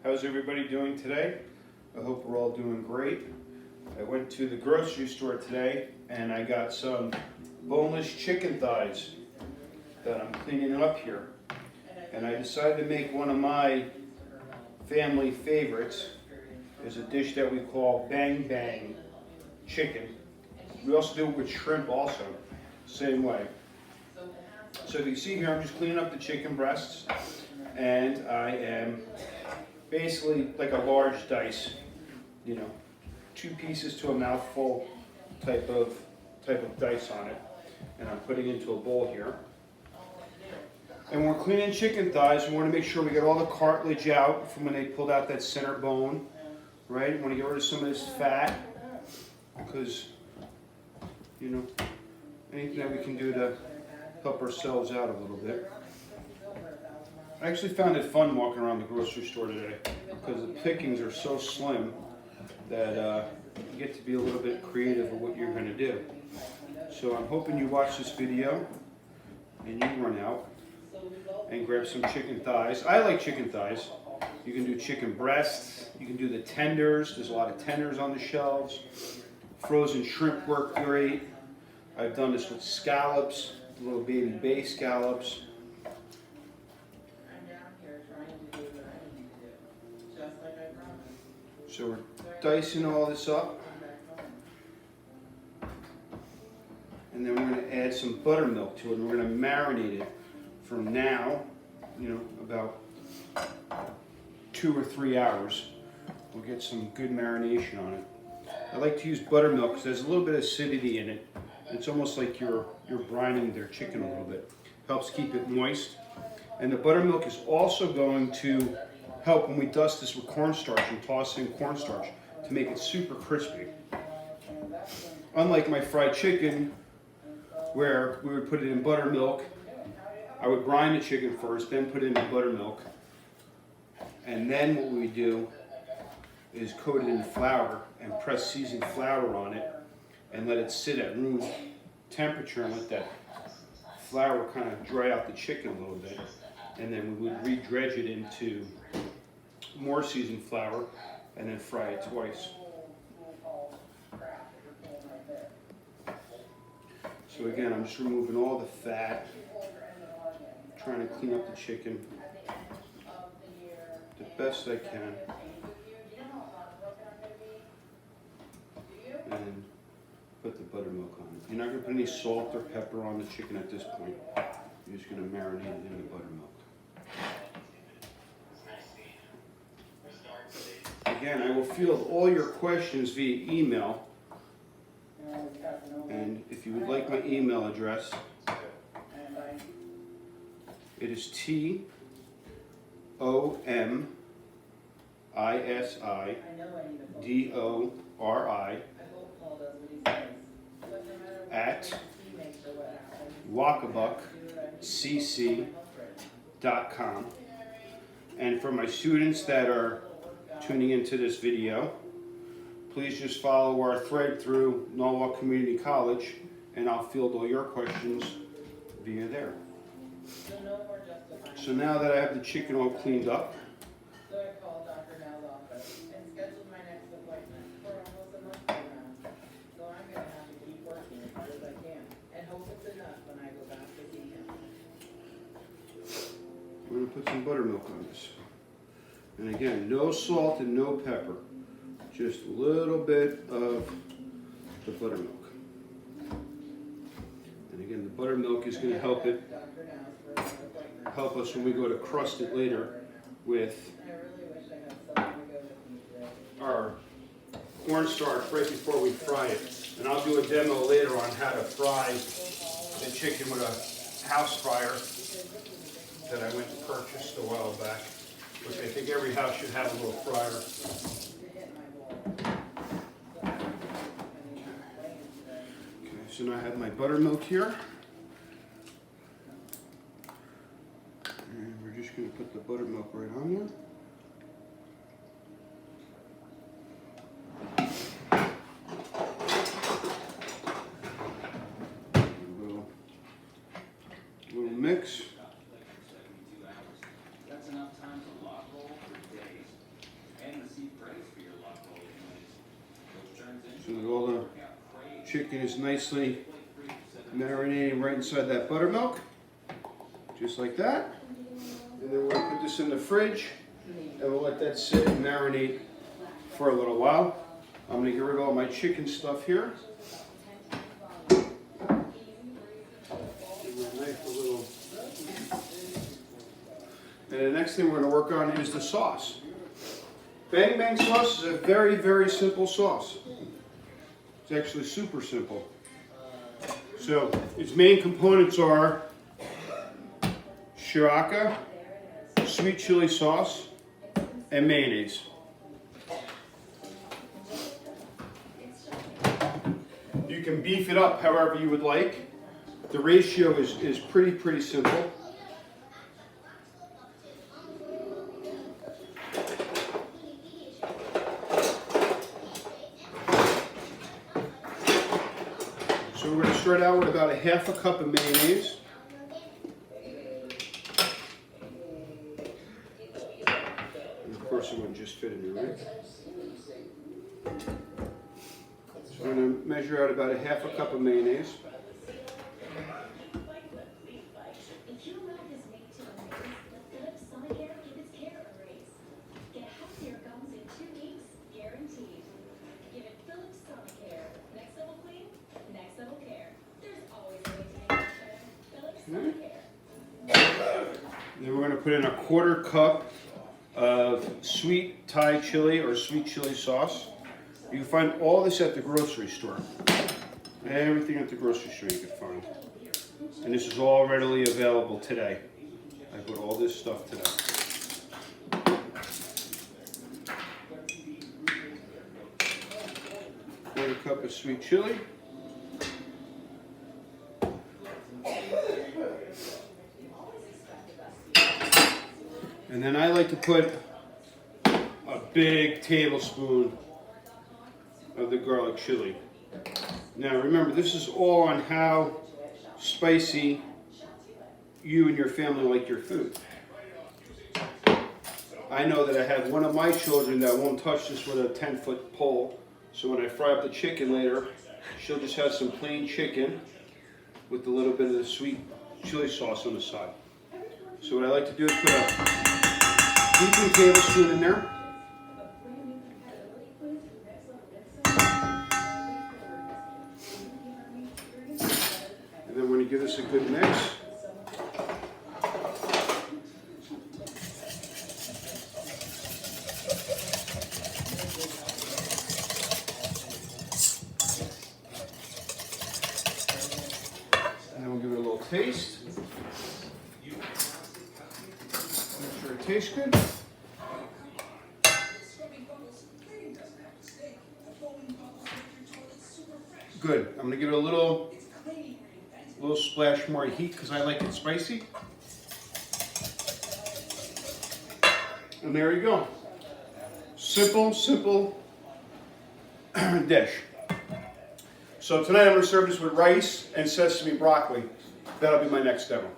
How's everybody doing today? I hope we're all doing great. I went to the grocery store today and I got some boneless chicken thighs that I'm cleaning up here. And I decided to make one of my family favorites. Is a dish that we call bang bang chicken. We also do it with shrimp also, same way. So if you see here, I'm just cleaning up the chicken breasts, and I am basically like a large dice, 2 pieces to a mouthful type of dice on it, and I'm putting it into a bowl here. And when we're cleaning chicken thighs, we want to make sure we get all the cartilage out from when they pulled out that center bone, right? We want to get rid of some of this fat, because anything that we can do to help ourselves out a little bit. I actually found it fun walking around the grocery store today because the pickings are so slim that you get to be a little bit creative with what you're going to do. So I'm hoping you watch this video and you run out and grab some chicken thighs. I like chicken thighs. You can do chicken breasts, you can do the tenders. There's a lot of tenders on the shelves. Frozen shrimp work great. I've done this with scallops, little baby bay scallops. So we're dicing all this up. And then we're going to add some buttermilk to it, and we're going to marinate it from now, about 2 or 3 hours. We'll get some good marination on it. I like to use buttermilk because there's a little bit of acidity in it. It's almost like you're brining their chicken a little bit. Helps keep it moist. And the buttermilk is also going to help when we dust this with cornstarch and toss in cornstarch to make it super crispy. Unlike my fried chicken, where we would put it in buttermilk, I would brine the chicken first, then put it in the buttermilk, and then what we do is coat it in flour and press seasoned flour on it and let it sit at room temperature and let that flour kind of dry out the chicken a little bit. And then we would re-dredge it into more seasoned flour and then fry it twice. So again, I'm just removing all the fat, trying to clean up the chicken the best I can. And put the buttermilk on it. You're not going to put any salt or pepper on the chicken at this point. You're just going to marinate it in the buttermilk. Again, I will field all your questions via email. And if you would like my email address, it is TOMISIDORI at wakabuckcc.com. And for my students that are tuning into this video, please just follow our thread through Norwalk Community College, and I'll field all your questions via there. So now that I have the chicken all cleaned up, so I called Dr. Now's office and scheduled my next appointment for almost a month from now. So I'm going to have to keep working as hard as I can and hope it's enough when I go back to see him. we're going to put some buttermilk on this. And again, no salt and no pepper. Just a little bit of the buttermilk. And again, the buttermilk is going to help us when we go to crust it later with our cornstarch right before we fry it. And I'll do a demo later on how to fry the chicken with a house fryer that I went and purchased a while back, which I think every house should have a little fryer. Okay, so now I have my buttermilk here. And we're just going to put the buttermilk right on there. A little mix. So that all the chicken is nicely marinating right inside that buttermilk. Just like that. And then we're going to put this in the fridge and we'll let that sit and marinate for a little while. I'm going to get rid of all my chicken stuff here. Give my knife a little. And the next thing we're going to work on is the sauce. Bang Bang sauce is a very, very simple sauce. It's actually super simple. So its main components are sriracha, sweet chili sauce, and mayonnaise. You can beef it up however you would like. The ratio is pretty simple. So we're going to start out with about a half a cup of mayonnaise. And of course it wouldn't just fit in there, right? So I'm going to measure out about a half a cup of mayonnaise. Then we're going to put in a quarter cup of sweet Thai chili or sweet chili sauce. You can find all this at the grocery store. Everything at the grocery store you can find. And this is all readily available today. I put all this stuff today. Quarter cup of sweet chili. And then I like to put a big tablespoon of the garlic chili. Now remember, this is all on how spicy you and your family like your food. I know that I have one of my children that won't touch this with a 10-foot pole. So when I fry up the chicken later, she'll just have some plain chicken with a little bit of the sweet chili sauce on the side. So what I like to do is put a heaping tablespoon in there. And then we're going to give this a good mix. And then we'll give it a little taste. Make sure it tastes good. Good. I'm going to give it a little splash more heat because I like it spicy. And there you go. Simple dish. So tonight I'm going to serve this with rice and sesame broccoli. That'll be my next demo.